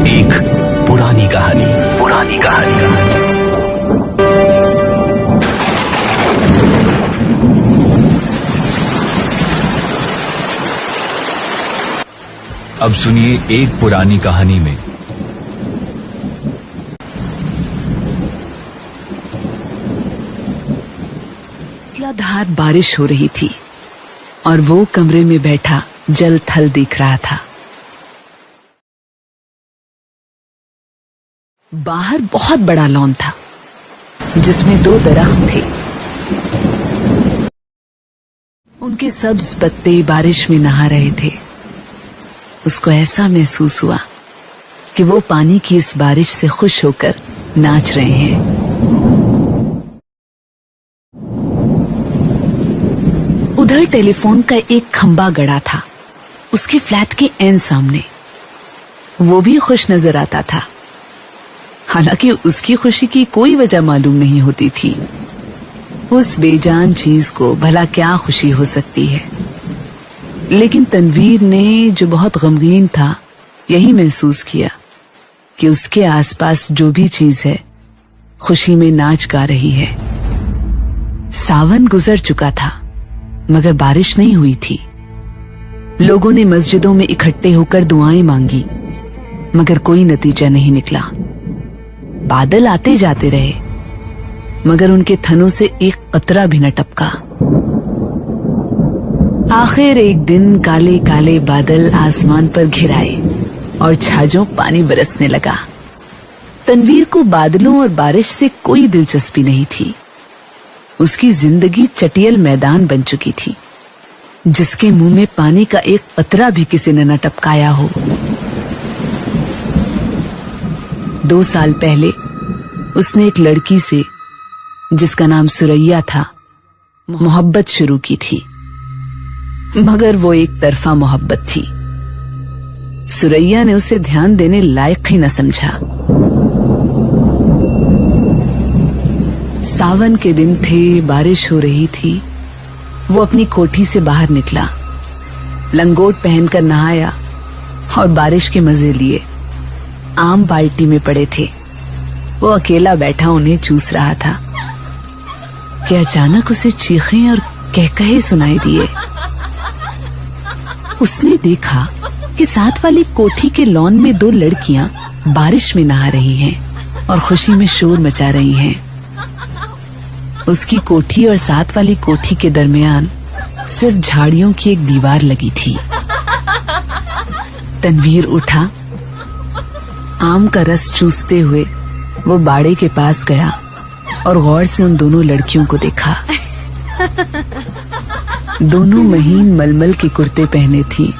एक पुरानी कहानी। अब सुनिए एक पुरानी कहानी में। मूसलाधार बारिश हो रही थी और वो कमरे में बैठा जल थल देख रहा था। बाहर बहुत बड़ा लॉन था जिसमें 2 दरख्त थे। उनके सब्ज पत्ते बारिश में नहा रहे थे। उसको ऐसा महसूस हुआ कि वो पानी की इस बारिश से खुश होकर नाच रहे हैं। उधर टेलीफोन का एक खंबा गड़ा था उसके फ्लैट के एन सामने। वो भी खुश नजर आता था, हालांकि उसकी खुशी की कोई वजह मालूम नहीं होती थी। उस बेजान चीज को भला क्या खुशी हो सकती है। लेकिन तनवीर ने, जो बहुत गमगीन था, यही महसूस किया कि उसके आसपास जो भी चीज है खुशी में नाच गा रही है। सावन गुजर चुका था मगर बारिश नहीं हुई थी। लोगों ने मस्जिदों में इकट्ठे होकर दुआएं मांगी मगर कोई नतीजा नहीं निकला। बादल आते जाते रहे मगर उनके थनों से एक कतरा भी न टपका। आखिर एक दिन काले काले बादल आसमान पर घिर आए और छाजों पानी बरसने लगा। तनवीर को बादलों और बारिश से कोई दिलचस्पी नहीं थी। उसकी जिंदगी चटियल मैदान बन चुकी थी जिसके मुंह में पानी का एक कतरा भी किसी ने न टपकाया हो। 2 साल पहले उसने एक लड़की से, जिसका नाम सुरैया था, मोहब्बत शुरू की थी मगर वो एक तरफा मोहब्बत थी। सुरैया ने उसे ध्यान देने लायक ही न समझा। सावन के दिन थे, बारिश हो रही थी। वो अपनी कोठी से बाहर निकला, लंगोट पहनकर नहाया और बारिश के मजे लिए। आम बाल्टी में पड़े थे। वो अकेला बैठा उन्हें चूस रहा था कि अचानक उसे चीखें और कहकहे सुनाई दिए। उसने देखा कि साथ वाली कोठी के लॉन में 2 लड़कियां बारिश में नहा रही हैं और खुशी में शोर मचा रही हैं। उसकी कोठी और साथ वाली कोठी के दरमियान सिर्फ झाड़ियों की एक दीवार लगी थी। तनवीर उठा, आम का रस चूसते हुए वो बाड़े के पास गया और गौर से उन दोनों लड़कियों को देखा। दोनों महीन मलमल के कुर्ते पहने थी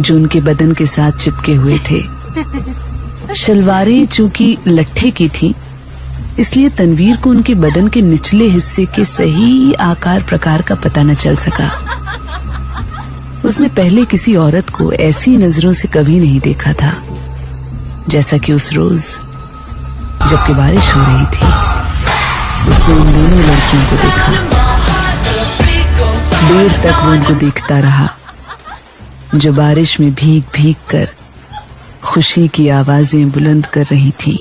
जो उनके बदन के साथ चिपके हुए थे। शलवारें चूंकि लट्ठे की थी इसलिए तनवीर को उनके बदन के निचले हिस्से के सही आकार प्रकार का पता न चल सका। उसने पहले किसी औरत को ऐसी नजरों से कभी नहीं देखा था जैसा कि उस रोज जबकि बारिश हो रही थी उसने उन दोनों लड़कियों को देखा। देर तक वो उनको देखता रहा जो बारिश में भीग भीग कर खुशी की आवाजें बुलंद कर रही थीं।